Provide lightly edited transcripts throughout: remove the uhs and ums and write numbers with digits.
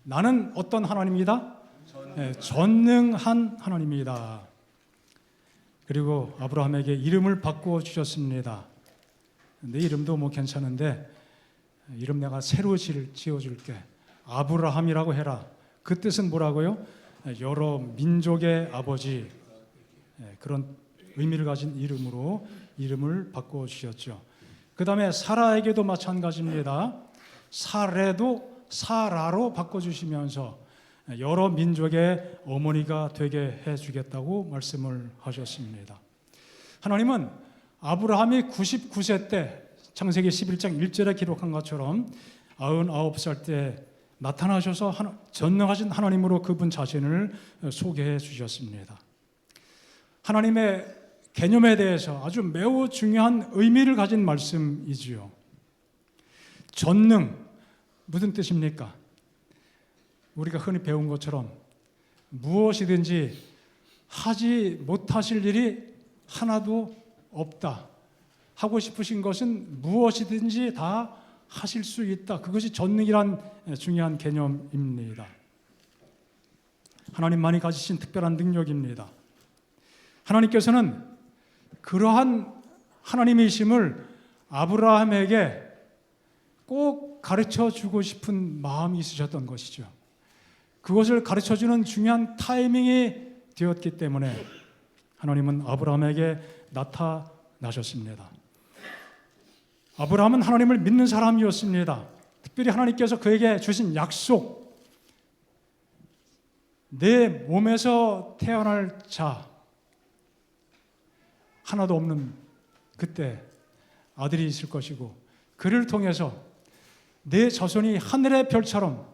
나는 어떤 하나님이다? 전능한 하나님이다. 그리고 아브라함에게 이름을 바꾸어 주셨습니다. 내 이름도 뭐 괜찮은데 이름 내가 새로 지어줄게. 아브라함이라고 해라. 그 뜻은 뭐라고요? 여러 민족의 아버지. 그런 의미를 가진 이름으로 이름을 바꾸어 주셨죠. 그 다음에 사라에게도 마찬가지입니다. 사레도 사라로 바꿔주시면서 여러 민족의 어머니가 되게 해주겠다고 말씀을 하셨습니다. 하나님은 아브라함이 99세 때 창세기 11장 1절에 기록한 것처럼 99살 때 나타나셔서 전능하신 하나님으로 그분 자신을 소개해 주셨습니다. 하나님의 개념에 대해서 아주 매우 중요한 의미를 가진 말씀이지요. 전능, 무슨 뜻입니까? 우리가 흔히 배운 것처럼 무엇이든지 하지 못하실 일이 하나도 없다. 하고 싶으신 것은 무엇이든지 다 하실 수 있다. 그것이 전능이란 중요한 개념입니다. 하나님만이 가지신 특별한 능력입니다. 하나님께서는 그러한 하나님이심을 아브라함에게 꼭 가르쳐 주고 싶은 마음이 있으셨던 것이죠. 그것을 가르쳐 주는 중요한 타이밍이 되었기 때문에 하나님은 아브라함에게 나타나셨습니다. 아브라함은 하나님을 믿는 사람이었습니다. 특별히 하나님께서 그에게 주신 약속, 내 몸에서 태어날 자 하나도 없는 그때 아들이 있을 것이고 그를 통해서 내 자손이 하늘의 별처럼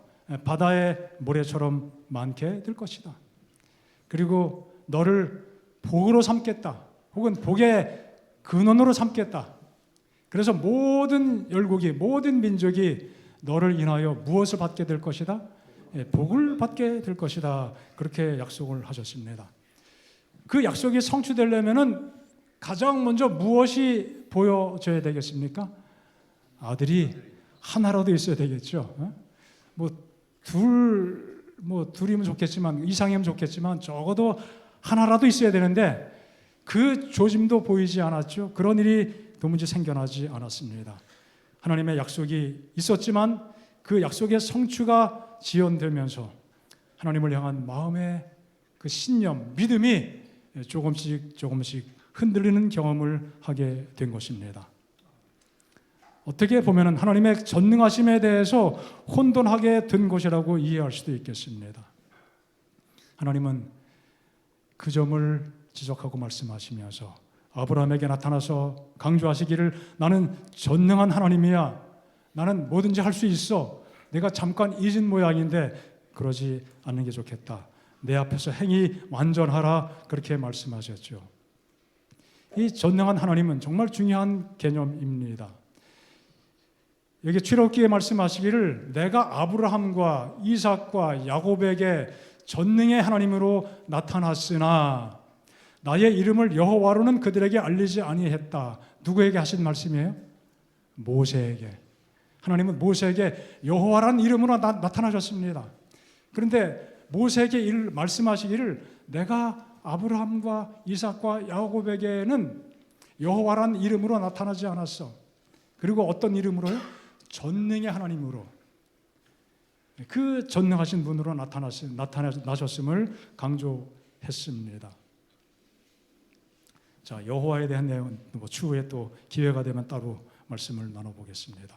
바다의 모래처럼 많게 될 것이다. 그리고 너를 복으로 삼겠다. 혹은 복의 근원으로 삼겠다. 그래서 모든 열국이, 모든 민족이 너를 인하여 무엇을 받게 될 것이다? 복을 받게 될 것이다. 그렇게 약속을 하셨습니다. 그 약속이 성취되려면은 가장 먼저 무엇이 보여져야 되겠습니까? 아들이 하나라도 있어야 되겠죠. 둘이면 좋겠지만, 이상이면 좋겠지만, 적어도 하나라도 있어야 되는데, 그 조짐도 보이지 않았죠. 그런 일이 도무지 생겨나지 않았습니다. 하나님의 약속이 있었지만, 그 약속의 성취가 지연되면서, 하나님을 향한 마음의 그 신념, 믿음이 조금씩 흔들리는 경험을 하게 된 것입니다. 어떻게 보면 하나님의 전능하심에 대해서 혼돈하게 된 것이라고 이해할 수도 있겠습니다. 하나님은 그 점을 지적하고 말씀하시면서 아브라함에게 나타나서 강조하시기를 나는 전능한 하나님이야. 나는 뭐든지 할 수 있어. 내가 잠깐 잊은 모양인데 그러지 않는 게 좋겠다. 내 앞에서 행히 완전하라. 그렇게 말씀하셨죠. 이 전능한 하나님은 정말 중요한 개념입니다. 여기 출애굽기에 말씀하시기를 내가 아브라함과 이삭과 야곱에게 전능의 하나님으로 나타났으나 나의 이름을 여호와로는 그들에게 알리지 아니했다. 누구에게 하신 말씀이에요? 모세에게. 하나님은 모세에게 여호와라는 이름으로 나타나셨습니다. 그런데 모세에게 말씀하시기를 내가 아브라함과 이삭과 야곱에게는 여호와라는 이름으로 나타나지 않았어. 그리고 어떤 이름으로요? 전능의 하나님으로, 그 전능하신 분으로 나타나셨음을 강조했습니다. 자, 여호와에 대한 내용은 추후에 또 기회가 되면 따로 말씀을 나눠보겠습니다.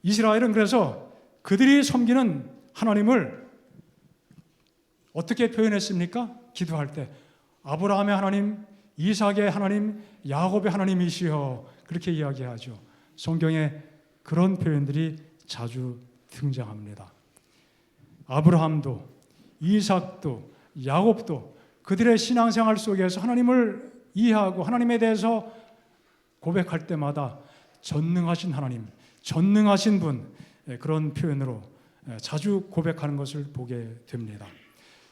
이스라엘은 그래서 그들이 섬기는 하나님을 어떻게 표현했습니까? 기도할 때 아브라함의 하나님, 이삭의 하나님, 야곱의 하나님이시여 그렇게 이야기하죠. 성경에 그런 표현들이 자주 등장합니다. 아브라함도 이삭도 야곱도 그들의 신앙생활 속에서 하나님을 이해하고 하나님에 대해서 고백할 때마다 전능하신 하나님, 전능하신 분, 그런 표현으로 자주 고백하는 것을 보게 됩니다.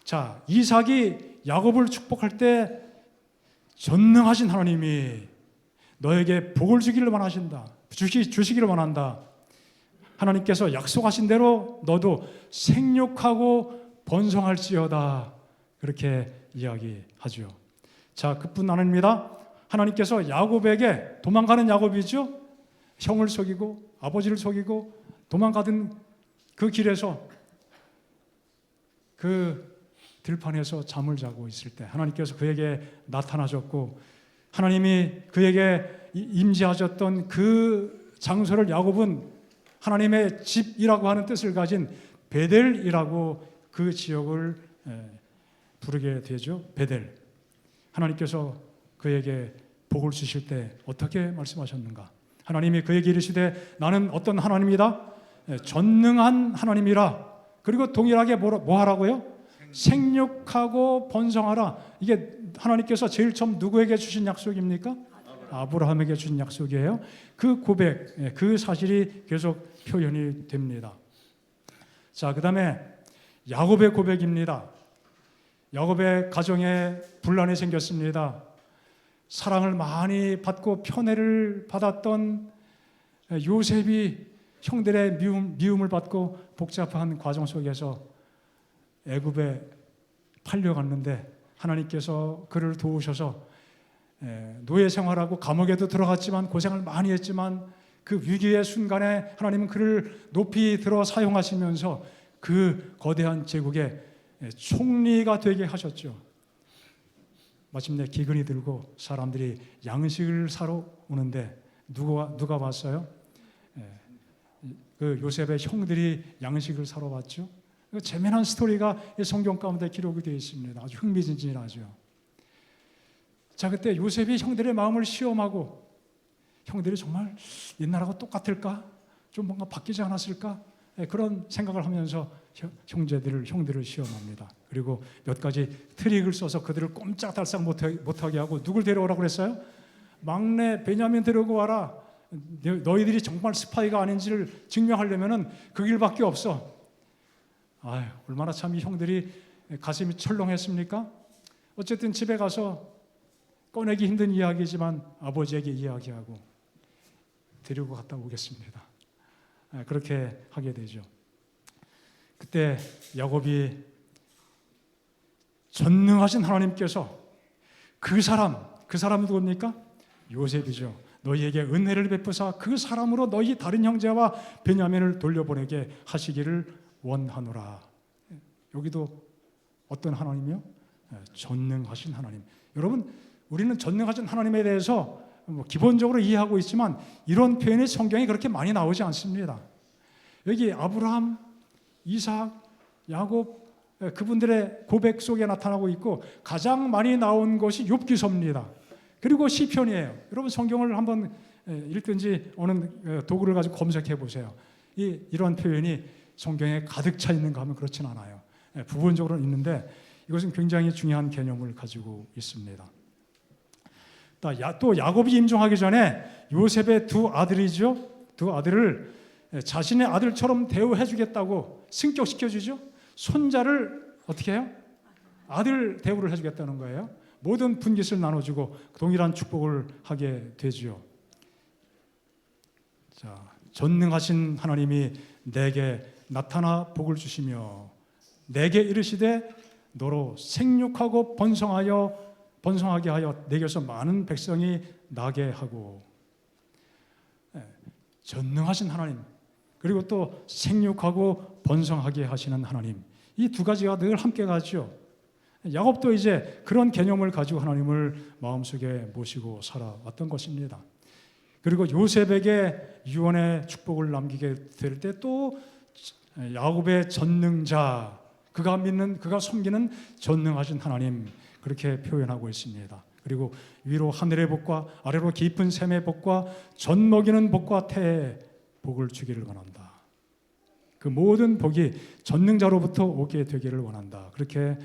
자, 이삭이 야곱을 축복할 때 전능하신 하나님이 너에게 복을 주시기를 원한다. 하나님께서 약속하신 대로 너도 생육하고 번성할지어다. 그렇게 이야기하죠. 자, 그뿐 아닙니다. 하나님께서 야곱에게, 도망가는 야곱이죠. 형을 속이고 아버지를 속이고 도망가던 그 길에서, 그 들판에서 잠을 자고 있을 때 하나님께서 그에게 나타나셨고, 하나님이 그에게 임재하셨던 그 장소를 야곱은 하나님의 집이라고 하는 뜻을 가진 베델이라고 그 지역을 부르게 되죠. 베델. 하나님께서 그에게 복을 주실 때 어떻게 말씀하셨는가? 하나님이 그에게 이르시되 나는 어떤 하나님이다? 전능한 하나님이라. 그리고 동일하게 뭐 하라고요? 생육하고 번성하라. 이게 하나님께서 제일 처음 누구에게 주신 약속입니까? 아브라함에게 주신 약속이에요. 그 고백, 그 사실이 계속 표현이 됩니다. 자, 그 다음에 야곱의 고백입니다. 야곱의 가정에 분란이 생겼습니다. 사랑을 많이 받고 편애를 받았던 요셉이 형들의 미움을 받고 복잡한 과정 속에서 애굽에 팔려갔는데 하나님께서 그를 도우셔서 노예 생활하고 감옥에도 들어갔지만 고생을 많이 했지만 그 위기의 순간에 하나님은 그를 높이 들어 사용하시면서 그 거대한 제국의 총리가 되게 하셨죠. 마침내 기근이 들고 사람들이 양식을 사러 오는데 누가 왔어요? 그 요셉의 형들이 양식을 사러 왔죠. 재미난 스토리가 성경 가운데 기록이 되어 있습니다. 아주 흥미진진하죠. 자, 그때 요셉이 형들의 마음을 시험하고, 형들이 정말 옛날하고 똑같을까? 좀 뭔가 바뀌지 않았을까? 그런 생각을 하면서 형들을 시험합니다. 그리고 몇 가지 트릭을 써서 그들을 꼼짝달싹 못하게 하고, 누굴 데려오라고 그랬어요? 막내 베냐민 데리고 와라. 너희들이 정말 스파이가 아닌지를 증명하려면 그 길밖에 없어. 아유, 얼마나 참 이 형들이 가슴이 철렁했습니까? 어쨌든 집에 가서 꺼내기 힘든 이야기지만 아버지에게 이야기하고 데리고 갔다 오겠습니다. 그렇게 하게 되죠. 그때 야곱이 전능하신 하나님께서 그 사람 누굽니까? 요셉이죠. 너희에게 은혜를 베푸사 그 사람으로 너희 다른 형제와 베냐민을 돌려보내게 하시기를 원하노라. 여기도 어떤 하나님이요? 전능하신 하나님. 여러분, 우리는 전능하신 하나님에 대해서 기본적으로 이해하고 있지만 이런 표현이 성경에 그렇게 많이 나오지 않습니다. 여기 아브라함, 이삭, 야곱 그분들의 고백 속에 나타나고 있고 가장 많이 나온 것이 욥기서입니다. 그리고 시편이에요. 여러분 성경을 한번 읽든지 어느 도구를 가지고 검색해 보세요. 이런 표현이 성경에 가득 차 있는가 하면 그렇진 않아요. 부분적으로는 있는데 이것은 굉장히 중요한 개념을 가지고 있습니다. 또 야곱이 임종하기 전에 요셉의 두 아들이죠. 두 아들을 자신의 아들처럼 대우해 주겠다고 승격시켜 주죠. 손자를 어떻게 해요? 아들 대우를 해주겠다는 거예요. 모든 분깃을 나눠주고 동일한 축복을 하게 되지요. 자, 전능하신 하나님이 내게 나타나 복을 주시며 내게 이르시되 너로 생육하고 번성하게 하여 내게서 많은 백성이 나게 하고. 전능하신 하나님, 그리고 또 생육하고 번성하게 하시는 하나님, 이 두 가지가 늘 함께 가죠. 야곱도 이제 그런 개념을 가지고 하나님을 마음속에 모시고 살아왔던 것입니다. 그리고 요셉에게 유언의 축복을 남기게 될 때 또 야곱의 전능자, 그가 섬기는 전능하신 하나님, 그렇게 표현하고 있습니다. 그리고 위로 하늘의 복과 아래로 깊은 샘의 복과 젖 먹이는 복과 태의 복을 주기를 원한다. 그 모든 복이 전능자로부터 오게 되기를 원한다. 그렇게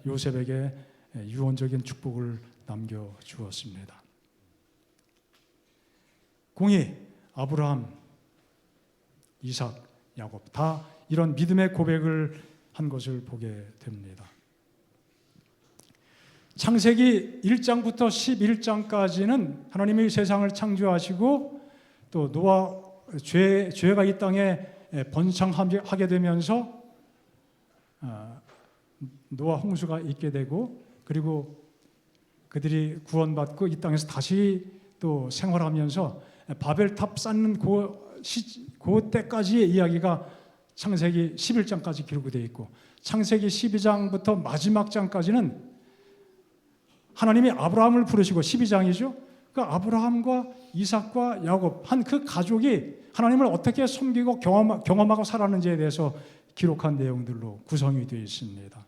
요셉에게 유언적인 축복을 남겨주었습니다. 공의, 아브라함, 이삭, 야곱 다 이런 믿음의 고백을 한 것을 보게 됩니다. 창세기 1장부터 11장까지는 하나님이 세상을 창조하시고 또 노아 죄가 이 땅에 번창하게 되면서 노아 홍수가 있게 되고, 그리고 그들이 구원받고 이 땅에서 다시 또 생활하면서 바벨탑 쌓는 그 때까지의 이야기가 창세기 11장까지 기록이 되어 있고, 창세기 12장부터 마지막 장까지는 하나님이 아브라함을 부르시고, 12장이죠. 그 아브라함과 이삭과 야곱 한 그 가족이 하나님을 어떻게 섬기고 경험하고 살았는지에 대해서 기록한 내용들로 구성이 되어 있습니다.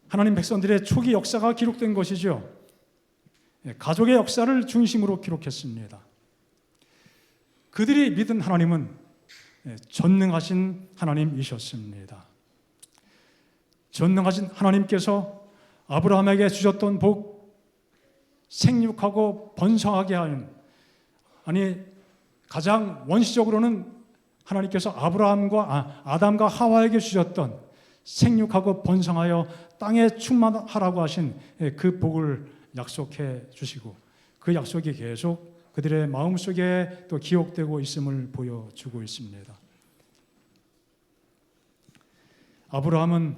하나님 백성들의 초기 역사가 기록된 것이죠. 가족의 역사를 중심으로 기록했습니다. 그들이 믿은 하나님은 전능하신 하나님이셨습니다. 전능하신 하나님께서 아브라함에게 주셨던 복, 생육하고 번성하게 하는, 가장 원시적으로는 하나님께서 아담과 하와에게 주셨던 생육하고 번성하여 땅에 충만하라고 하신 그 복을 약속해 주시고, 그 약속이 계속 그들의 마음속에 또 기억되고 있음을 보여주고 있습니다. 아브라함은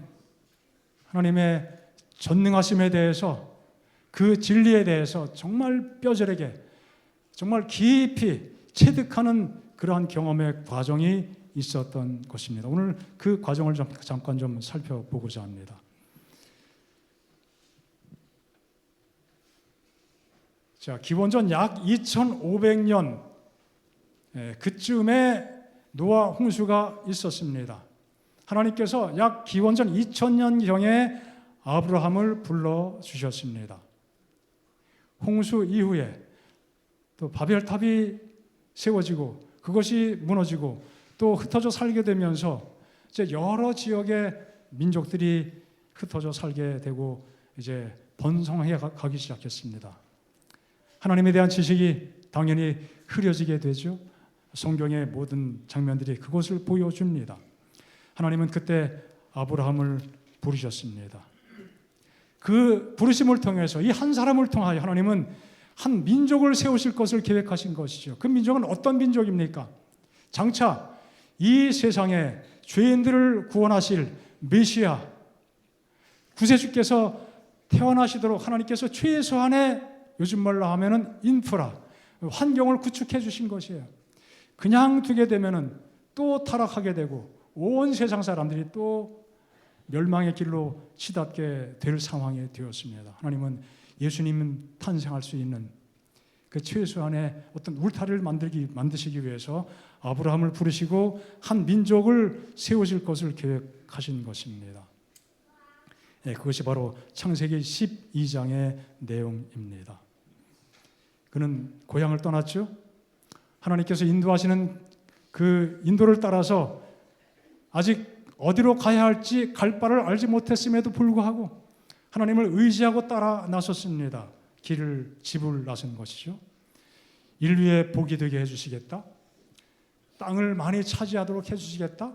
하나님의 전능하심에 대해서, 그 진리에 대해서 정말 뼈저리게, 정말 깊이 체득하는 그러한 경험의 과정이 있었던 것입니다. 오늘 그 과정을 잠깐 좀 살펴보고자 합니다. 자, 기원전 약 2500년 그쯤에 노아 홍수가 있었습니다. 하나님께서 약 기원전 2000년경에 아브라함을 불러주셨습니다. 홍수 이후에 또 바벨탑이 세워지고 그것이 무너지고 또 흩어져 살게 되면서 이제 여러 지역의 민족들이 흩어져 살게 되고 이제 번성해 가기 시작했습니다. 하나님에 대한 지식이 당연히 흐려지게 되죠. 성경의 모든 장면들이 그것을 보여줍니다. 하나님은 그때 아브라함을 부르셨습니다. 그 부르심을 통해서 이 한 사람을 통하여 하나님은 한 민족을 세우실 것을 계획하신 것이죠. 그 민족은 어떤 민족입니까? 장차 이 세상에 죄인들을 구원하실 메시아 구세주께서 태어나시도록 하나님께서 최소한의, 요즘 말로 하면은 인프라, 환경을 구축해 주신 것이에요. 그냥 두게 되면은 또 타락하게 되고 온 세상 사람들이 또 멸망의 길로 치닫게 될 상황이 되었습니다. 하나님은 예수님은 탄생할 수 있는 그 최소한의 어떤 울타리를 만드시기 위해서 아브라함을 부르시고 한 민족을 세우실 것을 계획하신 것입니다. 그것이 바로 창세기 12장의 내용입니다. 그는 고향을 떠났죠. 하나님께서 인도하시는 그 인도를 따라서 아직 어디로 가야 할지 갈 바를 알지 못했음에도 불구하고 하나님을 의지하고 따라 나섰습니다. 집을 나선 것이죠. 인류의 복이 되게 해주시겠다. 땅을 많이 차지하도록 해주시겠다.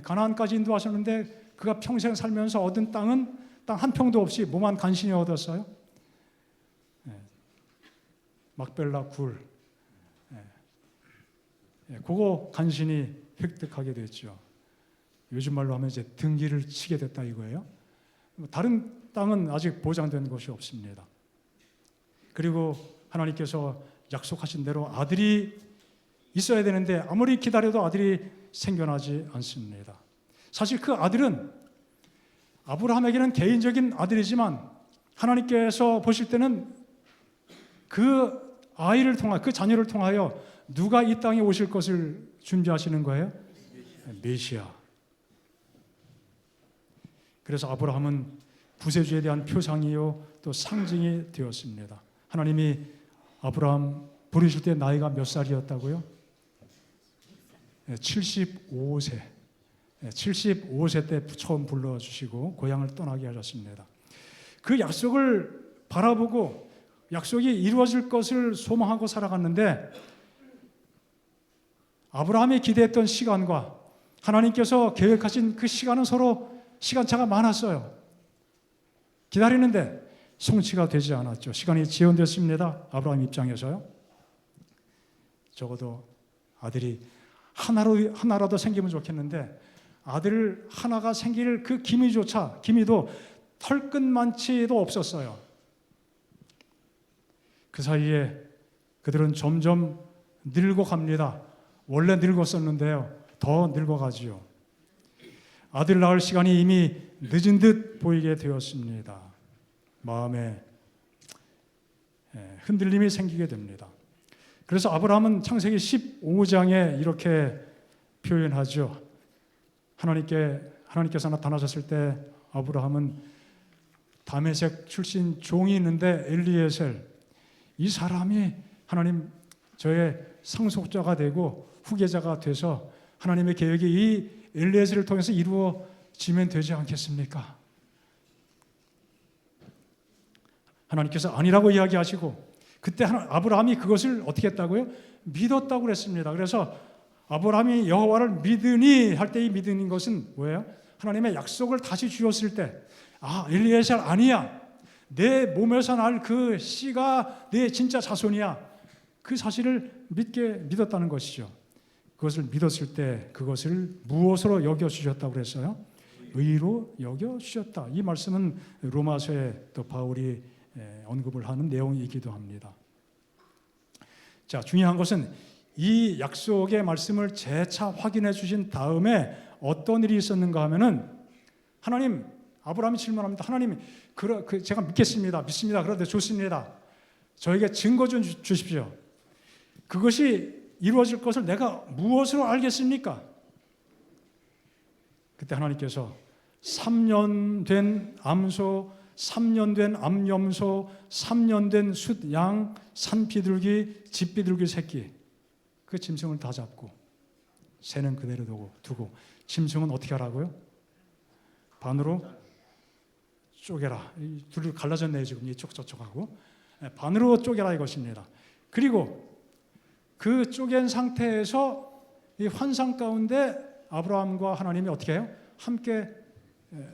가나안까지 인도하셨는데 그가 평생 살면서 얻은 땅은 땅 한 평도 없이 뭐만 간신히 얻었어요. 막벨라 굴. 그거 간신히 획득하게 됐죠. 요즘 말로 하면 이제 등기를 치게 됐다 이거예요. 다른 땅은 아직 보장된 것이 없습니다. 그리고 하나님께서 약속하신 대로 아들이 있어야 되는데 아무리 기다려도 아들이 생겨나지 않습니다. 사실 그 아들은 아브라함에게는 개인적인 아들이지만 하나님께서 보실 때는 그 아이를 통하여, 그 자녀를 통하여 누가 이 땅에 오실 것을 준비하시는 거예요? 메시아. 그래서 아브라함은 구세주에 대한 표상이요 또 상징이 되었습니다. 하나님이 아브라함 부르실 때 나이가 몇 살이었다고요? 75세. 75세 때 처음 불러주시고 고향을 떠나게 하셨습니다. 그 약속을 바라보고 약속이 이루어질 것을 소망하고 살아갔는데 아브라함이 기대했던 시간과 하나님께서 계획하신 그 시간은 서로 시간차가 많았어요. 기다리는데 성취가 되지 않았죠. 시간이 지연됐습니다. 아브라함 입장에서요. 적어도 아들이 하나라도 생기면 좋겠는데 아들 하나가 생길 그 기미도 털끝만치도 없었어요. 그 사이에 그들은 점점 늙어갑니다. 원래 늙었었는데요. 더 늙어가지요. 아들 낳을 시간이 이미 늦은 듯 보이게 되었습니다. 마음에 흔들림이 생기게 됩니다. 그래서 아브라함은 창세기 15장에 이렇게 표현하죠. 하나님께서 나타나셨을 때 아브라함은 다메섹 출신 종이 있는데 엘리에셀, 이 사람이 하나님 저의 상속자가 되고 후계자가 돼서 하나님의 계획이 이 엘리에셀을 통해서 이루어지면 되지 않겠습니까? 하나님께서 아니라고 이야기하시고 그때 아브라함이 그것을 어떻게 했다고요? 믿었다고 그랬습니다. 그래서 아브라함이 여호와를 믿으니 할 때 이 믿는 것은 뭐예요? 하나님의 약속을 다시 주었을 때 엘리에셀 아니야. 내 몸에서 날 그 씨가 내 진짜 자손이야. 그 사실을 믿었다는 것이죠. 그것을 믿었을 때 그것을 무엇으로 여겨주셨다고 그랬어요? 의로 여겨주셨다. 이 말씀은 로마서에 또 바울이 언급을 하는 내용이기도 합니다. 자, 중요한 것은 이 약속의 말씀을 재차 확인해 주신 다음에 어떤 일이 있었는가 하면은 아브라함이 질문합니다. 하나님, 제가 믿습니다. 그런데 좋습니다. 저에게 증거 좀 주십시오. 그것이 이루어질 것을 내가 무엇으로 알겠습니까? 그때 하나님께서 3년 된 암소, 3년 된 암염소, 3년 된 숫양, 산비둘기, 집비둘기 새끼, 그 짐승을 다 잡고 새는 그대로 두고 짐승은 어떻게 하라고요? 반으로 쪼개라. 둘이 갈라졌네요. 지금 이쪽 저쪽하고 반으로 쪼개라 이것입니다. 그리고 그 쪼갠 상태에서 이 환상 가운데 아브라함과 하나님이 어떻게 해요? 함께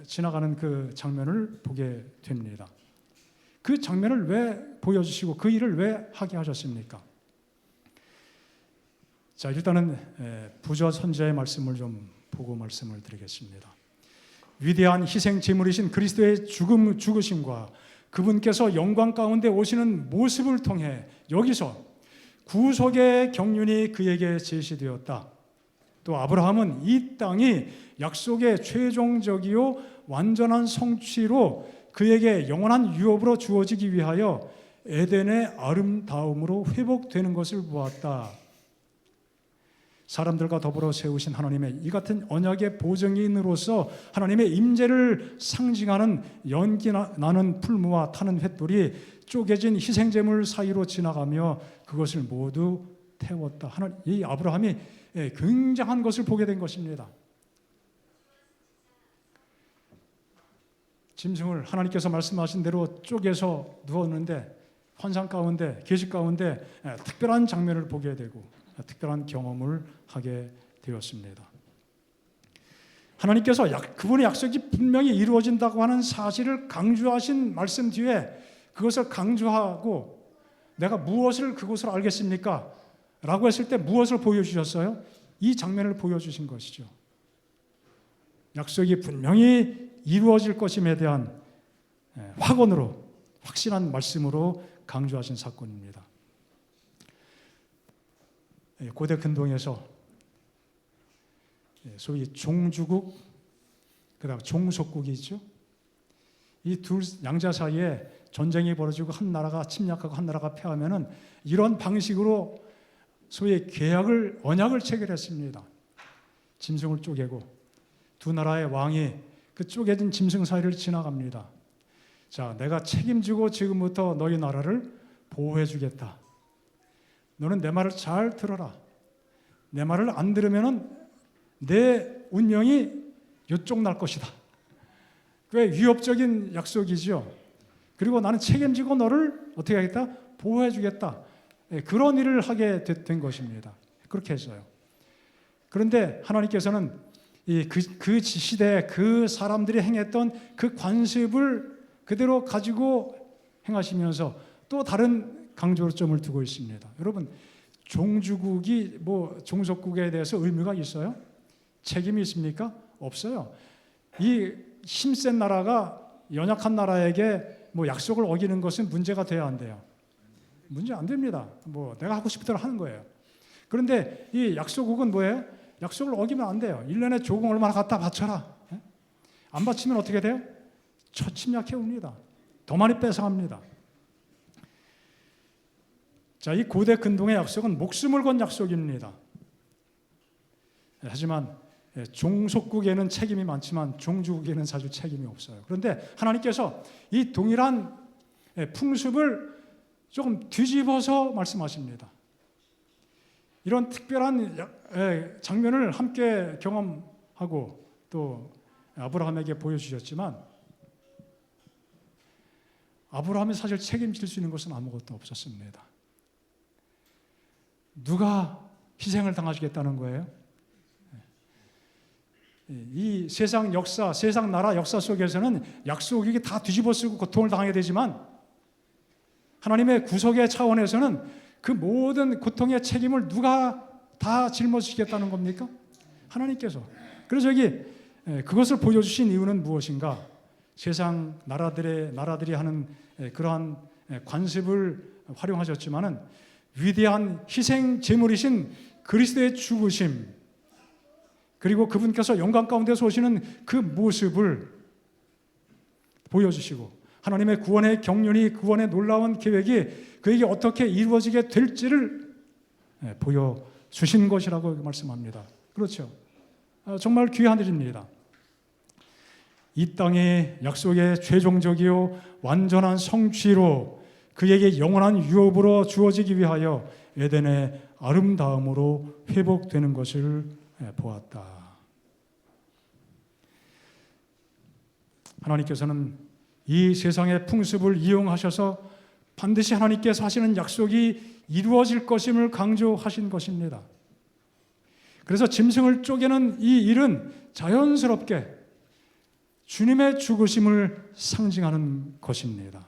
지나가는 그 장면을 보게 됩니다. 그 장면을 왜 보여주시고 그 일을 왜 하게 하셨습니까? 자, 일단은 부조 선지자의 말씀을 좀 보고 말씀을 드리겠습니다. 위대한 희생 제물이신 그리스도의 죽으심과 그분께서 영광 가운데 오시는 모습을 통해 여기서 구속의 경륜이 그에게 제시되었다. 또 아브라함은 이 땅이 약속의 최종적이요 완전한 성취로 그에게 영원한 유업으로 주어지기 위하여 에덴의 아름다움으로 회복되는 것을 보았다. 사람들과 더불어 세우신 하나님의 이 같은 언약의 보증인으로서 하나님의 임재를 상징하는 연기 나는 풀무와 타는 횃불이 쪼개진 희생제물 사이로 지나가며 그것을 모두 태웠다. 이 아브라함이 굉장한 것을 보게 된 것입니다. 짐승을 하나님께서 말씀하신 대로 쪼개서 누웠는데 환상 가운데 계시 가운데 특별한 장면을 보게 되고 특별한 경험을 하게 되었습니다. 하나님께서 그분의 약속이 분명히 이루어진다고 하는 사실을 강조하신 말씀 뒤에 그것을 강조하고 내가 무엇을 그것을 알겠습니까? 라고 했을 때 무엇을 보여주셨어요? 이 장면을 보여주신 것이죠. 약속이 분명히 이루어질 것임에 대한 확언으로 확신한 말씀으로 강조하신 사건입니다. 고대 근동에서 소위 종주국, 그다음 종속국이 있죠. 이 둘 양자 사이에 전쟁이 벌어지고 한 나라가 침략하고 한 나라가 패하면은 이런 방식으로 소위 언약을 체결했습니다. 짐승을 쪼개고 두 나라의 왕이 그 쪼개진 짐승 사이를 지나갑니다. 자, 내가 책임지고 지금부터 너희 나라를 보호해 주겠다. 너는 내 말을 잘 들어라. 내 말을 안 들으면은 내 운명이 이쪽 날 것이다. 꽤 위협적인 약속이죠. 그리고 나는 책임지고 너를 어떻게 하겠다? 보호해 주겠다. 그런 일을 하게 된 것입니다. 그렇게 했어요. 그런데 하나님께서는 그 시대에 그 사람들이 행했던 그 관습을 그대로 가지고 행하시면서 또 다른 강조점을 두고 있습니다. 여러분, 종주국이 종속국에 대해서 의무가 있어요? 책임이 있습니까? 없어요. 이 힘센 나라가 연약한 나라에게 약속을 어기는 것은 문제가 돼야 안 돼요. 문제 안 됩니다. 내가 하고 싶은 대로 하는 거예요. 그런데 이 약소국은 뭐예요? 약속을 어기면 안 돼요. 1년에 조공 얼마나 갖다 바쳐라. 안 바치면 어떻게 돼요? 초침약해 옵니다. 더 많이 뺏어갑니다. 자, 이 고대 근동의 약속은 목숨을 건 약속입니다. 하지만 종속국에는 책임이 많지만 종주국에는 사실 책임이 없어요. 그런데 하나님께서 이 동일한 풍습을 조금 뒤집어서 말씀하십니다. 이런 특별한 장면을 함께 경험하고 또 아브라함에게 보여주셨지만 아브라함이 사실 책임질 수 있는 것은 아무것도 없었습니다. 누가 희생을 당하시겠다는 거예요? 이 세상 역사, 세상 나라 역사 속에서는 약속이 다 뒤집어쓰고 고통을 당하게 되지만 하나님의 구속의 차원에서는 그 모든 고통의 책임을 누가 다 짊어지시겠다는 겁니까? 하나님께서. 그래서 여기 그것을 보여주신 이유는 무엇인가? 세상 나라들이 하는 그러한 관습을 활용하셨지만은 위대한 희생 제물이신 그리스도의 죽으심 그리고 그분께서 영광 가운데서 오시는 그 모습을 보여주시고 하나님의 구원의 경륜이 구원의 놀라운 계획이 그에게 어떻게 이루어지게 될지를 보여주신 것이라고 말씀합니다. 그렇죠. 정말 귀한 일입니다. 이 땅의 약속의 최종적이요 완전한 성취로 그에게 영원한 유업으로 주어지기 위하여 에덴의 아름다움으로 회복되는 것을 보았다. 하나님께서는 이 세상의 풍습을 이용하셔서 반드시 하나님께서 하시는 약속이 이루어질 것임을 강조하신 것입니다. 그래서 짐승을 쪼개는 이 일은 자연스럽게 주님의 죽으심을 상징하는 것입니다.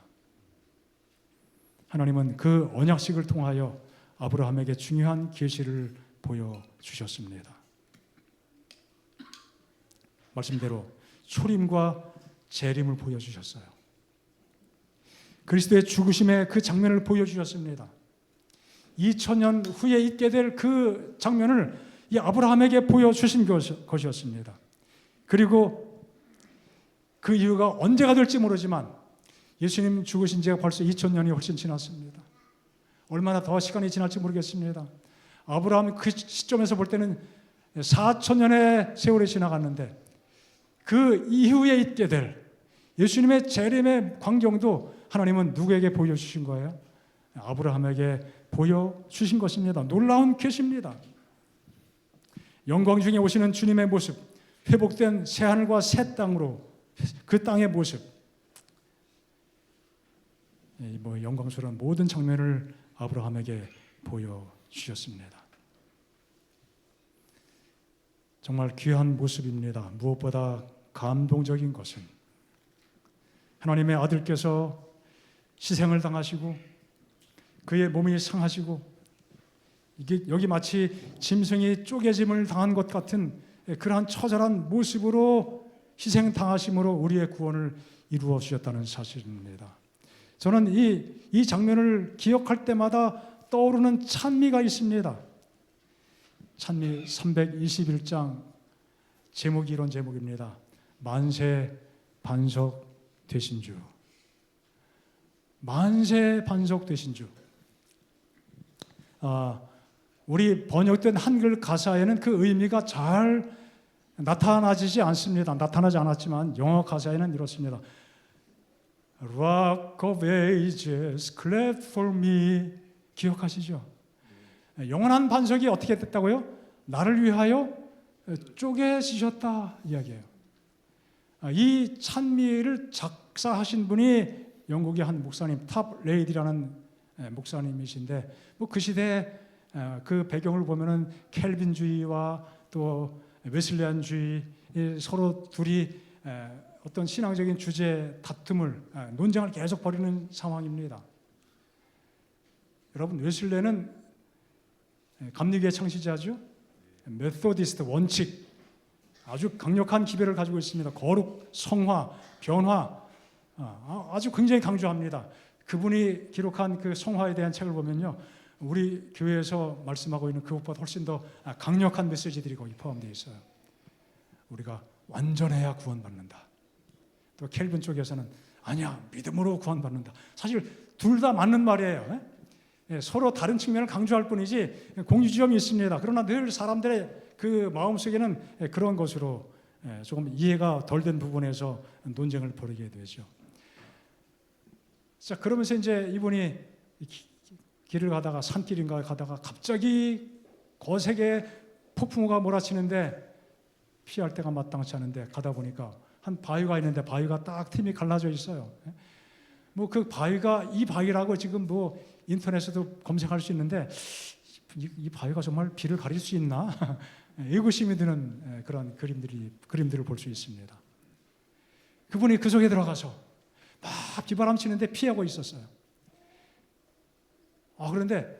하나님은 그 언약식을 통하여 아브라함에게 중요한 계시를 보여주셨습니다. 말씀대로 초림과 재림을 보여주셨어요. 그리스도의 죽으심의 그 장면을 보여주셨습니다. 2000년 후에 있게 될 그 장면을 이 아브라함에게 보여주신 것이었습니다. 그리고 그 이유가 언제가 될지 모르지만 예수님 죽으신 지가 벌써 2000년이 훨씬 지났습니다. 얼마나 더 시간이 지날지 모르겠습니다. 아브라함 그 시점에서 볼 때는 4000년의 세월이 지나갔는데 그 이후에 있게 될 예수님의 재림의 광경도 하나님은 누구에게 보여주신 거예요? 아브라함에게 보여주신 것입니다. 놀라운 계시입니다. 영광 중에 오시는 주님의 모습, 회복된 새하늘과 새 땅으로 그 땅의 모습, 영광스러운 모든 장면을 아브라함에게 보여주셨습니다. 정말 귀한 모습입니다. 무엇보다 감동적인 것은 하나님의 아들께서 희생을 당하시고 그의 몸이 상하시고 이게 여기 마치 짐승이 쪼개짐을 당한 것 같은 그러한 처절한 모습으로 희생 당하심으로 우리의 구원을 이루어 주셨다는 사실입니다. 저는 이 장면을 기억할 때마다 떠오르는 찬미가 있습니다. 찬미 321장 제목이 이런 제목입니다. 만세 반석 되신 주. 만세 반석 되신 주. 우리 번역된 한글 가사에는 그 의미가 잘 나타나지 않습니다. 나타나지 않았지만 영어 가사에는 이렇습니다. Rock of ages, clap for me. 기억하시죠? 영원한 반석이 어떻게 됐다고요? 나를 위하여 쪼개지셨다 이야기예요. 이 찬미를 작사하신 분이 영국의 한 목사님, 탑 레이디라는 목사님이신데 그 시대 그 배경을 보면은 켈빈주의와 또 웨슬리안주의 서로 둘이 어떤 신앙적인 주제 다툼을 논쟁을 계속 벌이는 상황입니다. 여러분 웨슬레는 감리교의 창시자죠. 메소디스트 원칙 아주 강력한 기별을 가지고 있습니다. 거룩, 성화, 변화 아주 굉장히 강조합니다. 그분이 기록한 그 성화에 대한 책을 보면요, 우리 교회에서 말씀하고 있는 그것보다 훨씬 더 강력한 메시지들이 거기 포함되어 있어요. 우리가 완전해야 구원받는다. 또 켈빈 쪽에서는 아니야, 믿음으로 구원받는다. 사실 둘 다 맞는 말이에요. 서로 다른 측면을 강조할 뿐이지 공유지점이 있습니다. 그러나 늘 사람들의 그 마음속에는 그런 것으로 조금 이해가 덜 된 부분에서 논쟁을 벌이게 되죠. 자, 그러면서 이제 이분이 길을 가다가 산길인가 가다가 갑자기 거세게 폭풍우가 몰아치는데 피할 데가 마땅치 않은데 가다 보니까 한 바위가 있는데 바위가 딱 틈이 갈라져 있어요. 뭐 그 바위가 이 바위라고 지금 뭐 인터넷에도 검색할 수 있는데 이 바위가 정말 비를 가릴 수 있나? 의구심이 드는 그런 그림들을 볼 수 있습니다. 그분이 그 속에 들어가서 막 비바람치는데 피하고 있었어요. 그런데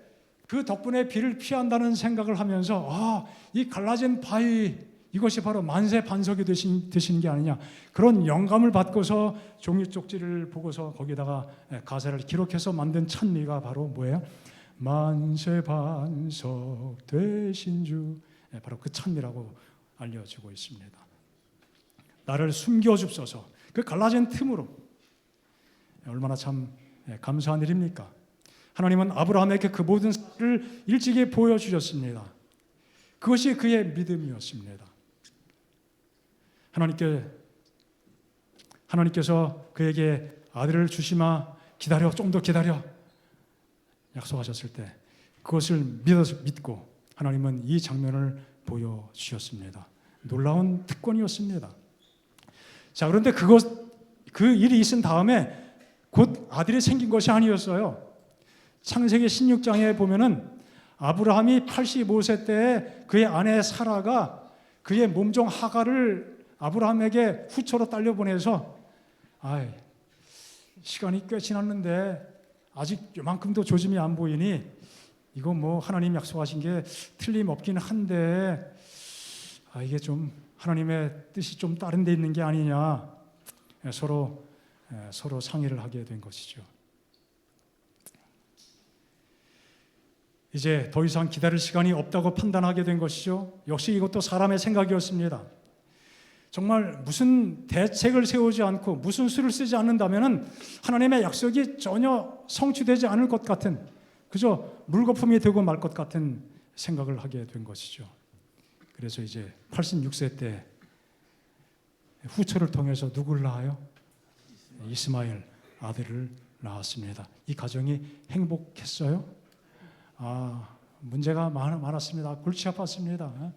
그 덕분에 비를 피한다는 생각을 하면서 이 갈라진 바위 이것이 바로 만세 반석이 되시는 게 아니냐, 그런 영감을 받고서 종이 쪽지를 보고서 거기다가 가사를 기록해서 만든 찬미가 바로 뭐예요? 만세 반석 되신 주, 바로 그 찬미라고 알려지고 있습니다. 나를 숨겨줍소서. 그 갈라진 틈으로 얼마나 참 감사한 일입니까? 하나님은 아브라함에게 그 모든 사실을 일찍이 보여주셨습니다. 그것이 그의 믿음이었습니다. 하나님께서 그에게 아들을 주시마, 기다려, 좀 더 기다려 약속하셨을 때 그것을 믿고 하나님은 이 장면을 보여주셨습니다. 놀라운 특권이었습니다. 자, 그런데 그 일이 있은 다음에 곧 아들이 생긴 것이 아니었어요. 창세기 16장에 보면은 아브라함이 85세 때에 그의 아내 사라가 그의 몸종 하갈을 아브라함에게 후처로 딸려 보내서 시간이 꽤 지났는데 아직 요만큼도 조짐이 안 보이니 이거 뭐 하나님 약속하신 게 틀림없긴 한데 이게 좀 하나님의 뜻이 좀 다른 데 있는 게 아니냐, 서로 상의를 하게 된 것이죠. 이제 더 이상 기다릴 시간이 없다고 판단하게 된 것이죠. 역시 이것도 사람의 생각이었습니다. 정말 무슨 대책을 세우지 않고 무슨 수를 쓰지 않는다면 하나님의 약속이 전혀 성취되지 않을 것 같은, 그저 물거품이 되고 말 것 같은 생각을 하게 된 것이죠. 그래서 이제 86세 때 후처를 통해서 누구를 낳아요? 이스마엘 아들을 낳았습니다. 이 가정이 행복했어요? 문제가 많았습니다. 골치 아팠습니다.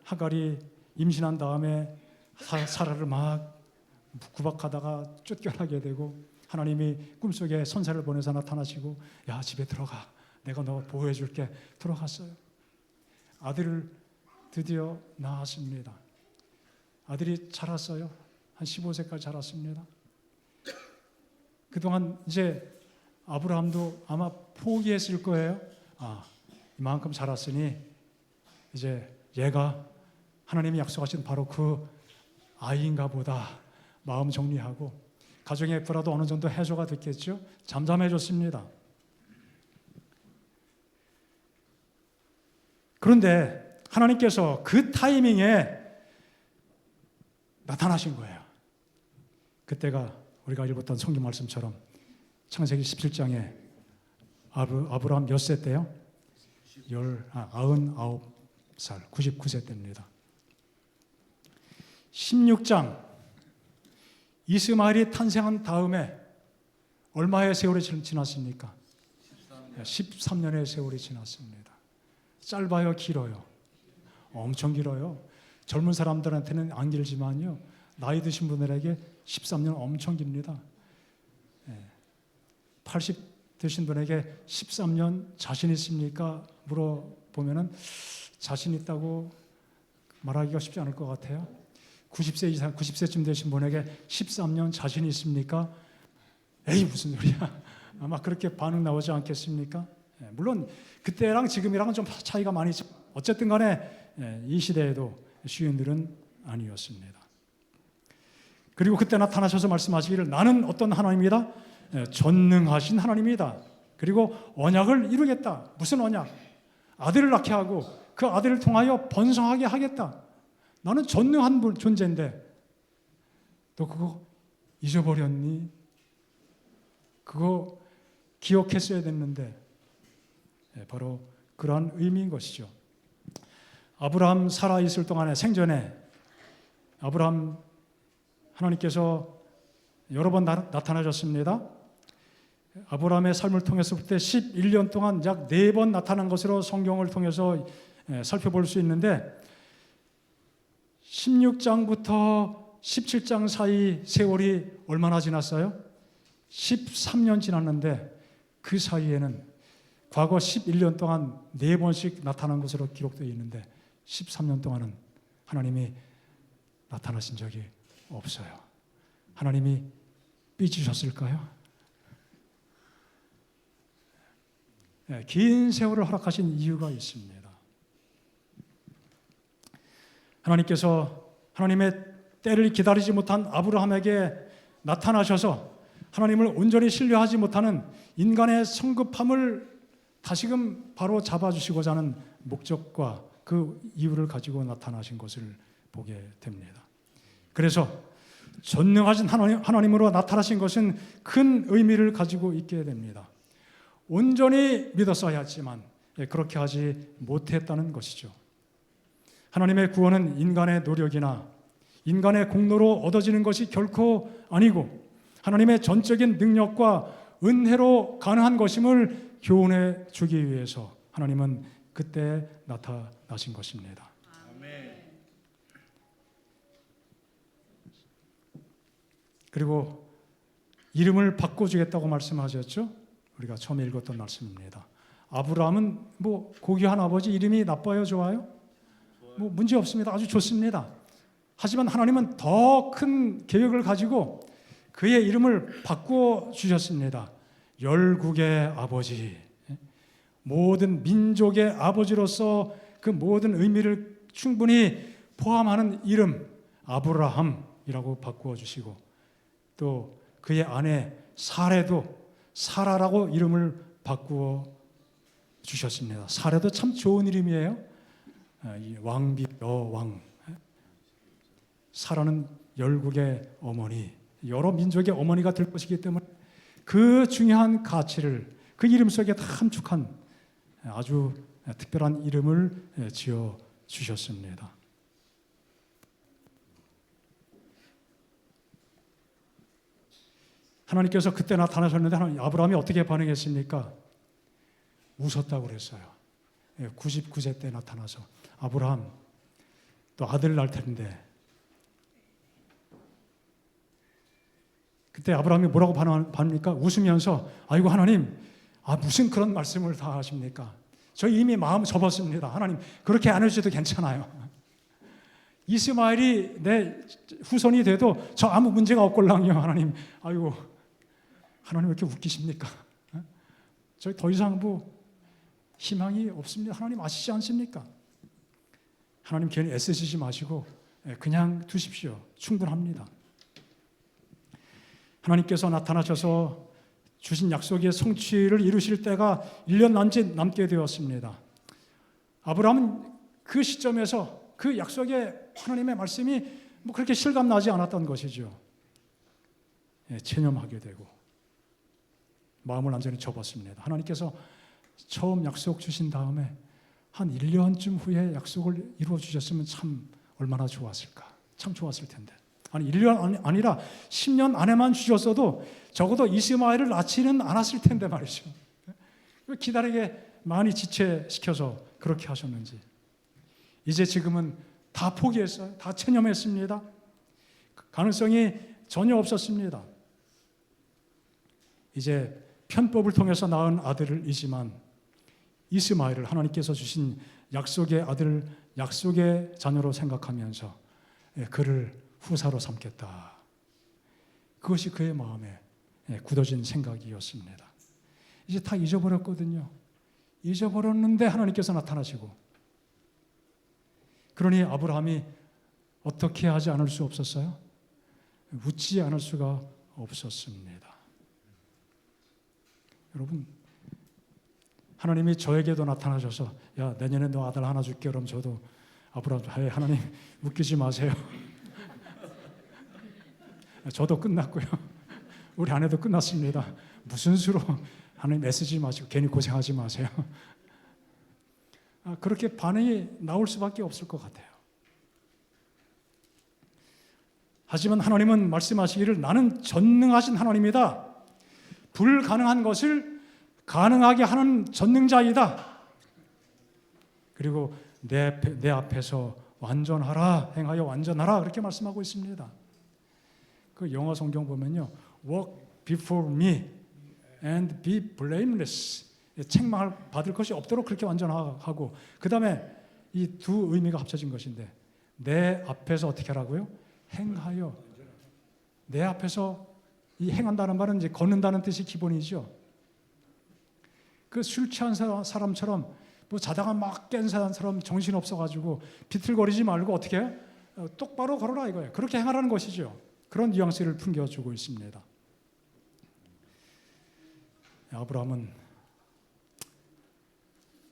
하갈이 임신한 다음에 사라를 막 구박하다가 쫓겨나게 되고 하나님이 꿈속에 선사를 보내서 나타나시고 야, 집에 들어가, 내가 너 보호해 줄게. 들어갔어요. 아들을 드디어 낳았습니다. 아들이 자랐어요. 한 15세까지 자랐습니다. 그동안 이제 아브라함도 아마 포기했을 거예요. 이만큼 자랐으니 이제 얘가 하나님이 약속하신 바로 그 아이인가 보다 마음 정리하고 가정의 불화도 어느 정도 해소가 됐겠죠. 잠잠해졌습니다. 그런데 하나님께서 그 타이밍에 나타나신 거예요. 그때가 우리가 읽었던 성경 말씀처럼 창세기 17장에 아브라함 몇 세 때요? 99살, 99세 때입니다. 16장 이스마엘이 탄생한 다음에 얼마의 세월이 지났습니까? 13년의 세월이 지났습니다. 짧아요, 길어요? 엄청 길어요. 젊은 사람들한테는 안 길지만요, 나이 드신 분들에게 13년 엄청 깁니다. 80 되신 분에게 13년 자신 있습니까? 물어보면은 자신 있다고 말하기가 쉽지 않을 것 같아요. 90세 이상, 90세쯤 되신 분에게 13년 자신 있습니까? 에이 무슨 소리야. 아마 그렇게 반응 나오지 않겠습니까? 물론 그때랑 지금이랑은 좀 차이가 많이 있지만 어쨌든 간에 이 시대에도 쉬운 일은 아니었습니다. 그리고 그때 나타나셔서 말씀하시기를 나는 어떤 하나님이다? 전능하신 하나님이다. 그리고 언약을 이루겠다. 무슨 언약? 아들을 낳게 하고 그 아들을 통하여 번성하게 하겠다. 나는 전능한 존재인데 너 그거 잊어버렸니? 그거 기억했어야 됐는데 바로 그러한 의미인 것이죠. 아브라함 살아있을 동안에 생전에 아브라함 하나님께서 여러 번 나타나셨습니다. 아브라함의 삶을 통해서 볼 때 11년 동안 약 4번 나타난 것으로 성경을 통해서 살펴볼 수 있는데 16장부터 17장 사이 세월이 얼마나 지났어요? 13년 지났는데 그 사이에는 과거 11년 동안 4번씩 나타난 것으로 기록되어 있는데 13년 동안은 하나님이 나타나신 적이 없어요. 하나님이 삐지셨을까요? 긴 세월을 허락하신 이유가 있습니다. 하나님께서 하나님의 때를 기다리지 못한 아브라함에게 나타나셔서 하나님을 온전히 신뢰하지 못하는 인간의 성급함을 다시금 바로 잡아주시고자 하는 목적과 그 이유를 가지고 나타나신 것을 보게 됩니다. 그래서 전능하신 하나님으로 나타나신 것은 큰 의미를 가지고 있게 됩니다. 온전히 믿었어야 했지만 그렇게 하지 못했다는 것이죠. 하나님의 구원은 인간의 노력이나 인간의 공로로 얻어지는 것이 결코 아니고 하나님의 전적인 능력과 은혜로 가능한 것임을 교훈해 주기 위해서 하나님은 그때 나타나신 것입니다. 그리고 이름을 바꿔주겠다고 말씀하셨죠? 우리가 처음에 읽었던 말씀입니다. 아브라함은 뭐 고귀한 아버지 이름이 나빠요, 좋아요? 뭐 문제 없습니다. 아주 좋습니다. 하지만 하나님은 더 큰 계획을 가지고 그의 이름을 바꾸어 주셨습니다. 열국의 아버지, 모든 민족의 아버지로서 그 모든 의미를 충분히 포함하는 이름 아브라함이라고 바꾸어 주시고 또 그의 아내 사레도 사라라고 이름을 바꾸어 주셨습니다. 사레도 참 좋은 이름이에요. 왕비 여왕. 사라는 열국의 어머니, 여러 민족의 어머니가 될 것이기 때문에 그 중요한 가치를 그 이름 속에 다 함축한 아주 특별한 이름을 지어 주셨습니다. 하나님께서 그때 나타나셨는데 아브라함이 어떻게 반응했습니까? 웃었다고 그랬어요. 99세 때 나타나서 아브라함 또 아들 낳을 텐데 그때 아브라함이 뭐라고 반응합니까? 웃으면서 아이고 하나님 무슨 그런 말씀을 다 하십니까? 저희 이미 마음 접었습니다. 하나님 그렇게 안 해주셔도 괜찮아요. 이스마엘이 내 후손이 돼도 저 아무 문제가 없걸랑요. 하나님 아이고 하나님 왜 이렇게 웃기십니까? 저희 더 이상 희망이 없습니다. 하나님 아시지 않습니까? 하나님 괜히 애쓰시지 마시고 그냥 두십시오. 충분합니다. 하나님께서 나타나셔서 주신 약속의 성취를 이루실 때가 1년 남게 되었습니다. 아브라함은 그 시점에서 그 약속의 하나님의 말씀이 그렇게 실감나지 않았던 것이죠. 체념하게 되고 마음을 완전히 접었습니다. 하나님께서 처음 약속 주신 다음에 한 1년쯤 후에 약속을 이루어 주셨으면 참 얼마나 좋았을까. 참 좋았을 텐데. 아니 1년 아니라 10년 안에만 주셨어도 적어도 이스마엘을 낳지는 않았을 텐데 말이죠. 기다리게 많이 지체시켜서 그렇게 하셨는지. 이제 지금은 다 포기했어요. 다 체념했습니다. 가능성이 전혀 없었습니다. 이제 편법을 통해서 낳은 아들이지만 이스마엘을 하나님께서 주신 약속의 아들, 약속의 자녀로 생각하면서 그를 후사로 삼겠다. 그것이 그의 마음에 굳어진 생각이었습니다. 이제 다 잊어버렸거든요. 잊어버렸는데 하나님께서 나타나시고, 그러니 아브라함이 어떻게 하지 않을 수 없었어요? 웃지 않을 수가 없었습니다. 여러분, 하나님이 저에게도 나타나셔서 야, 내년에 너 아들 하나 줄게. 그럼 저도 아브라함, 하나님 웃기지 마세요. 저도 끝났고요. 우리 아내도 끝났습니다. 무슨 수로 하나님 애쓰지 마시고 괜히 고생하지 마세요. 그렇게 반응이 나올 수밖에 없을 것 같아요. 하지만 하나님은 말씀하시기를 나는 전능하신 하나님이다. 불가능한 것을 가능하게 하는 전능자이다. 그리고 내 앞에서 완전하라, 행하여 완전하라, 그렇게 말씀하고 있습니다. 그 영어 성경 보면요, walk before me and be blameless, 책망을 받을 것이 없도록 그렇게 완전하고, 그 다음에 이 두 의미가 합쳐진 것인데, 내 앞에서 어떻게 하라고요? 행하여. 내 앞에서, 이 행한다는 말은 이제 걷는다는 뜻이 기본이죠. 그 술 취한 사람처럼, 뭐 자다가 막 깬 사람처럼 정신 없어가지고 비틀거리지 말고 어떻게 해? 똑바로 걸어라 이거예요. 그렇게 행하라는 것이죠. 그런 뉘앙스를 풍겨주고 있습니다. 아브라함은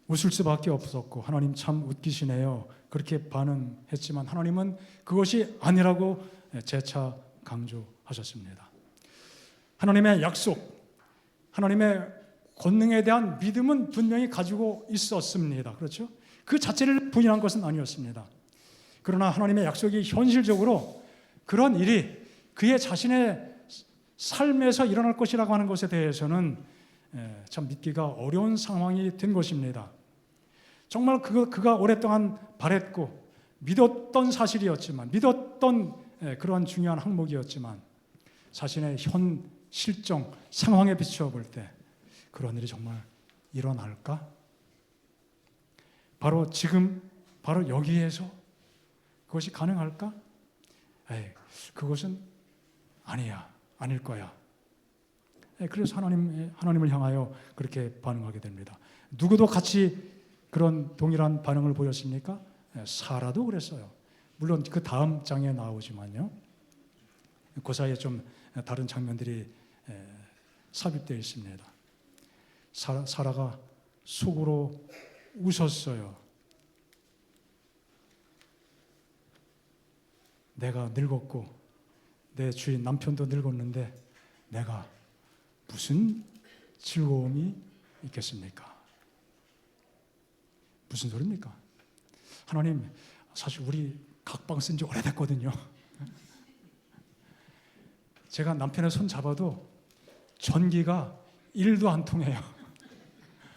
웃을 수밖에 없었고, 하나님 참 웃기시네요, 그렇게 반응했지만 하나님은 그것이 아니라고 재차 강조하셨습니다. 하나님의 약속, 하나님의 권능에 대한 믿음은 분명히 가지고 있었습니다. 그렇죠? 그 자체를 부인한 것은 아니었습니다. 그러나 하나님의 약속이 현실적으로 그런 일이 그의 자신의 삶에서 일어날 것이라고 하는 것에 대해서는 참 믿기가 어려운 상황이 된 것입니다. 정말 그가 오랫동안 바랬고 믿었던 사실이었지만, 믿었던 그런 중요한 항목이었지만, 자신의 현 실정 상황에 비추어 볼 때 그런 일이 정말 일어날까? 바로 지금, 바로 여기에서 그것이 가능할까? 그것은 아니야, 아닐 거야. 그래서 하나님을 향하여 그렇게 반응하게 됩니다. 누구도 같이 그런 동일한 반응을 보였습니까? 사라도 그랬어요. 물론 그 다음 장에 나오지만요. 그 사이에 좀 다른 장면들이 삽입되어 있습니다. 사라가 속으로 웃었어요. 내가 늙었고 내 주인 남편도 늙었는데 내가 무슨 즐거움이 있겠습니까? 무슨 소리입니까? 하나님, 사실 우리 각방 쓴 지 오래됐거든요. 제가 남편의 손 잡아도 전기가 1도 안 통해요.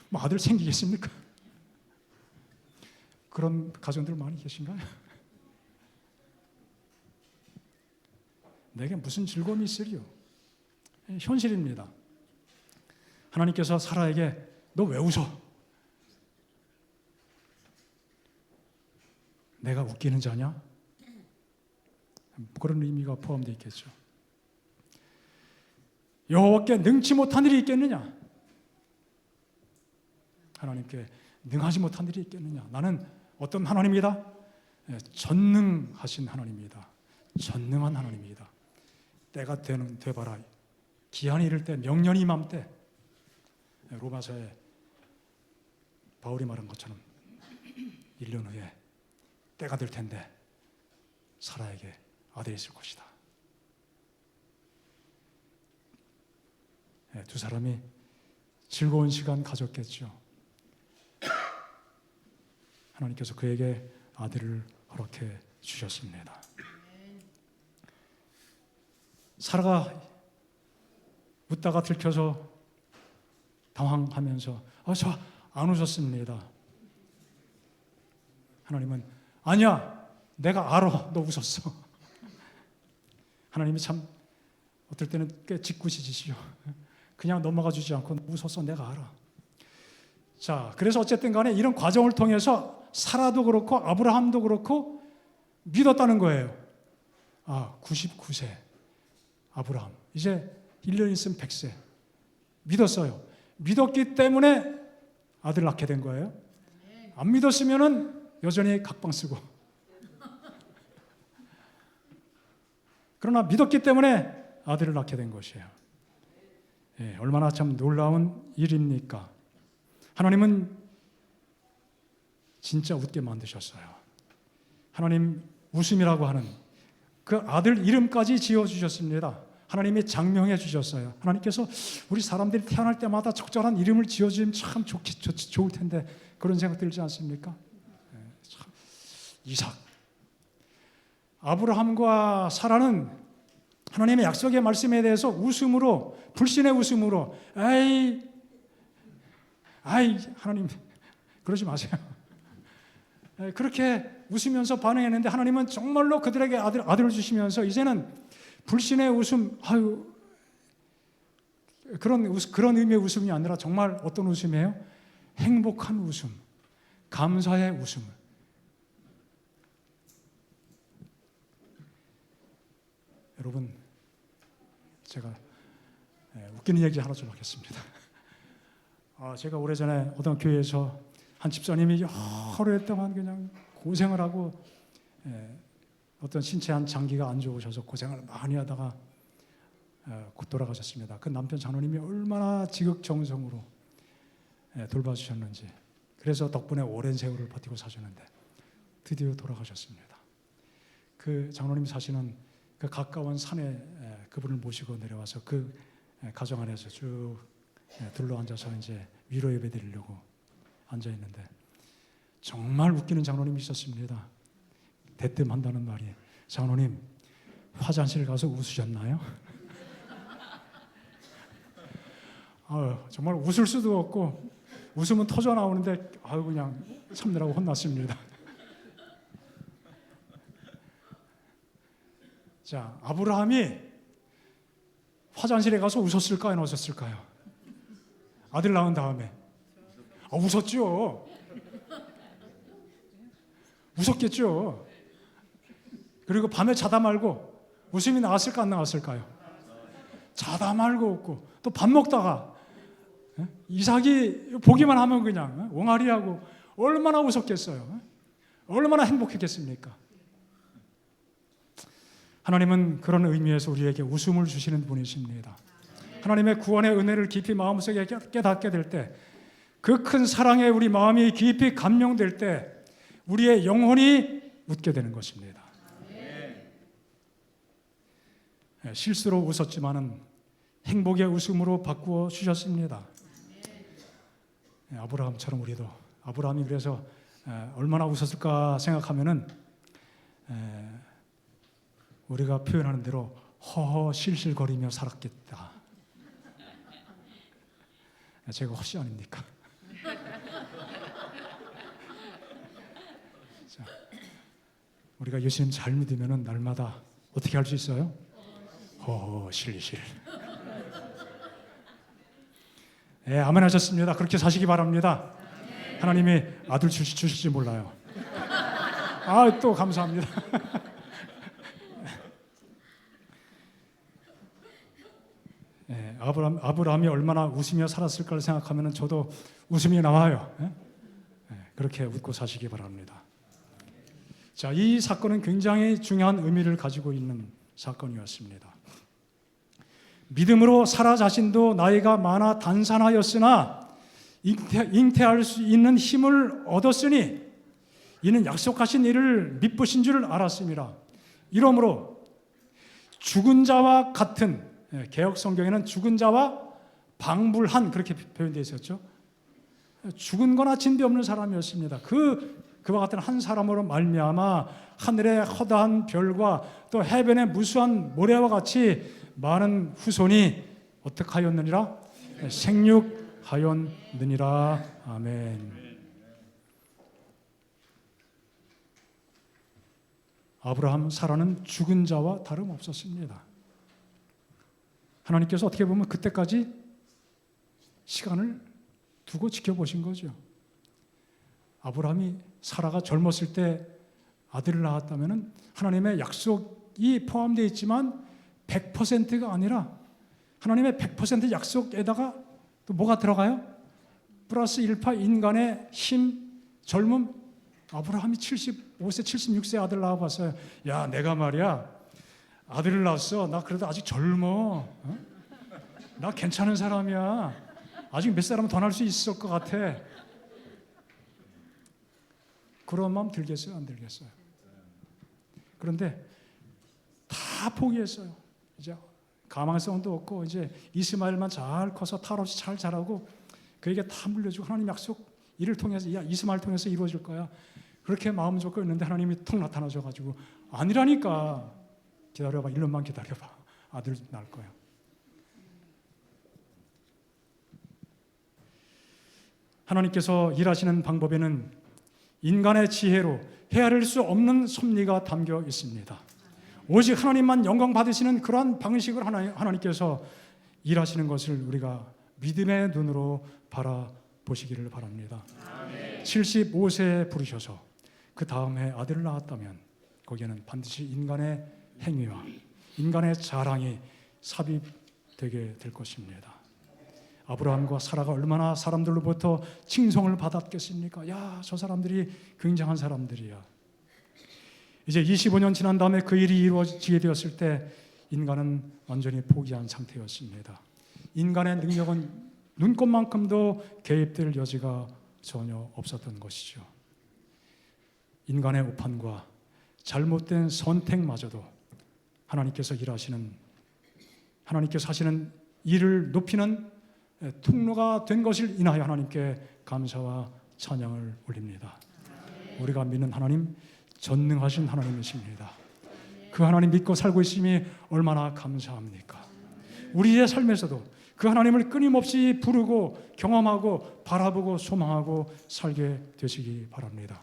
뭐 아들 생기겠습니까? 그런 가정들 많이 계신가요? 내게 무슨 즐거움이 있으리요? 현실입니다. 하나님께서 사라에게 너 왜 웃어? 내가 웃기는 자냐? 그런 의미가 포함되어 있겠죠. 여호와께 능치 못한 일이 있겠느냐? 하나님께 능하지 못한 일이 있겠느냐? 나는 어떤 하나님이다? 전능하신 하나님이다. 전능한 하나님이다. 때가 되봐라. 기한이 이를 때, 명년이 이맘때, 로마서에 바울이 말한 것처럼 1년 후에 때가 될 텐데 사라에게 아들이 있을 것이다. 두 사람이 즐거운 시간 가졌겠죠. 하나님께서 그에게 아들을 허락해 주셨습니다. 사라가 웃다가 들켜서 당황하면서 저 안 웃었습니다. 하나님은 아니야, 내가 알아, 너 웃었어. 하나님이 참 어떨 때는 꽤 짓궂으시죠. 그냥 넘어가 주지 않고 웃었어, 내가 알아. 자, 그래서 어쨌든 간에 이런 과정을 통해서 사라도 그렇고 아브라함도 그렇고 믿었다는 거예요. 99세 아브라함, 이제 1년 있으면 100세. 믿었어요. 믿었기 때문에 아들 낳게 된 거예요. 안 믿었으면은 여전히 각방 쓰고. 그러나 믿었기 때문에 아들을 낳게 된 것이에요. 예, 얼마나 참 놀라운 일입니까? 하나님은 진짜 웃게 만드셨어요. 하나님 웃음이라고 하는 그 아들 이름까지 지어주셨습니다. 하나님이 장명해 주셨어요. 하나님께서 우리 사람들이 태어날 때마다 적절한 이름을 지어주면 참 좋을 텐데 그런 생각 들지 않습니까? 예, 참. 이삭. 아브라함과 사라는 하나님의 약속의 말씀에 대해서 웃음으로, 불신의 웃음으로, 아이 하나님 그러지 마세요. 그렇게 웃으면서 반응했는데 하나님은 정말로 그들에게 아들을 주시면서 이제는 불신의 웃음, 그런 의미의 웃음이 아니라 정말 어떤 웃음이에요? 행복한 웃음, 감사의 웃음. 여러분, 제가 웃기는 얘기 하나 좀 하겠습니다. 제가 오래전에 어떤 교회에서 한 집사님이 여러 해 동안 그냥 고생을 하고 어떤 신체 한 장기가 안 좋으셔서 고생을 많이 하다가 곧 돌아가셨습니다. 그 남편 장로님이 얼마나 지극정성으로 돌봐주셨는지, 그래서 덕분에 오랜 세월을 버티고 사셨는데 드디어 돌아가셨습니다. 그 장로님 사시는 그 가까운 산에 그분을 모시고 내려와서 그 가정 안에서 쭉 둘러앉아서 이제 위로 예배 드리려고 앉아 있는데 정말 웃기는 장로님이 있었습니다. 대뜸 한다는 말이, 장로님 화장실 가서 웃으셨나요? 정말 웃을 수도 없고 웃으면 터져 나오는데 그냥 참느라고 혼났습니다. 자, 아브라함이 화장실에 가서 웃었을까요? 안 웃었을까요? 아들 낳은 다음에 웃었죠. 웃었겠죠. 그리고 밤에 자다 말고 웃음이 나왔을까 안 나왔을까요? 자다 말고 웃고, 또 밥 먹다가 이삭이 보기만 하면 그냥 옹알이하고 얼마나 웃었겠어요. 얼마나 행복했겠습니까? 하나님은 그런 의미에서 우리에게 웃음을 주시는 분이십니다. 하나님의 구원의 은혜를 깊이 마음속에 깨닫게 될 때, 그 큰 사랑에 우리 마음이 깊이 감명될 때 우리의 영혼이 웃게 되는 것입니다. 실수로 웃었지만은 행복의 웃음으로 바꾸어 주셨습니다. 아브라함처럼 우리도, 아브라함이 그래서 얼마나 웃었을까 생각하면은 우리가 표현하는 대로 허허 실실거리며 살았겠다. 제가 헛시 아닙니까? 자, 우리가 예수님 잘 믿으면은 날마다 어떻게 할 수 있어요? 허허 실실. 아멘 하셨습니다. 그렇게 사시기 바랍니다. 하나님이 아들 주실지 몰라요. 또 감사합니다. 아브라함이 얼마나 웃으며 살았을까를 생각하면 저도 웃음이 나와요. 그렇게 웃고 사시기 바랍니다. 자, 이 사건은 굉장히 중요한 의미를 가지고 있는 사건이었습니다. 믿음으로 사라 자신도 나이가 많아 단산하였으나 잉태할 수 있는 힘을 얻었으니 이는 약속하신 일을 믿으신 줄 알았습니다. 이러므로 죽은 자와 같은, 개역 성경에는 죽은 자와 방불한 그렇게 표현되어 있었죠. 죽은 거나 진비 없는 사람이었습니다. 그와 같은 한 사람으로 말미암아 하늘의 허다한 별과 또 해변의 무수한 모래와 같이 많은 후손이 어떻게 하였느니라? 생육하였느니라. 아멘. 아브라함, 사라는 죽은 자와 다름없었습니다. 하나님께서 어떻게 보면 그때까지 시간을 두고 지켜보신 거죠. 아브라함이 사라가 젊었을 때 아들을 낳았다면 하나님의 약속 약속이 포함되어 있지만 100%가 아니라 하나님의 100% 약속에다가 또 뭐가 들어가요? 플러스 1파 인간의 힘, 젊음. 아브라함이 75세, 76세 아들 낳아봤어요. 야, 내가 말이야 아들을 낳았어. 나 그래도 아직 젊어. 어? 나 괜찮은 사람이야. 아직 몇 사람은 더 날 수 있을 것 같아. 그런 마음 들겠어요? 안 들겠어요? 그런데 다 포기했어요. 이제 가망성도 없고 이제 이스마엘만 잘 커서 탈 없이 잘 자라고 그에게 다 물려주고 하나님 약속 이를 통해서 야 이스마엘 통해서 이루어질 거야. 그렇게 마음 잡고 있는데 하나님이 툭 나타나셔가지고 아니라니까. 기다려봐. 1년만 기다려봐. 아들 낳을 거야. 하나님께서 일하시는 방법에는 인간의 지혜로 헤아릴 수 없는 섭리가 담겨 있습니다. 오직 하나님만 영광 받으시는 그러한 방식을 하나님께서 일하시는 것을 우리가 믿음의 눈으로 바라보시기를 바랍니다. 75세에 부르셔서 그 다음에 아들을 낳았다면 거기에는 반드시 인간의 행위와 인간의 자랑이 삽입되게 될 것입니다. 아브라함과 사라가 얼마나 사람들로부터 칭송을 받았겠습니까? 야, 저 사람들이 굉장한 사람들이야. 이제 25년 지난 다음에 그 일이 이루어지게 되었을 때 인간은 완전히 포기한 상태였습니다. 인간의 능력은 눈꼽만큼도 개입될 여지가 전혀 없었던 것이죠. 인간의 오판과 잘못된 선택마저도 하나님께서 하시는 일을 높이는 통로가 된 것을 인하여 하나님께 감사와 찬양을 올립니다. 우리가 믿는 하나님, 전능하신 하나님이십니다. 그 하나님 믿고 살고 있음이 얼마나 감사합니까? 우리의 삶에서도 그 하나님을 끊임없이 부르고 경험하고 바라보고 소망하고 살게 되시기 바랍니다.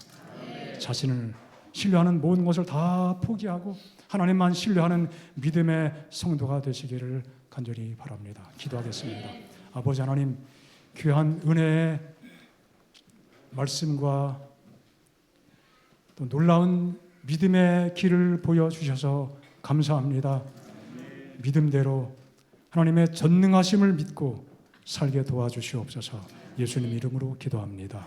자신을 신뢰하는 모든 것을 다 포기하고 하나님만 신뢰하는 믿음의 성도가 되시기를 간절히 바랍니다. 기도하겠습니다. 아버지 하나님, 귀한 은혜의 말씀과 또 놀라운 믿음의 길을 보여주셔서 감사합니다. 믿음대로 하나님의 전능하심을 믿고 살게 도와주시옵소서. 예수님 이름으로 기도합니다.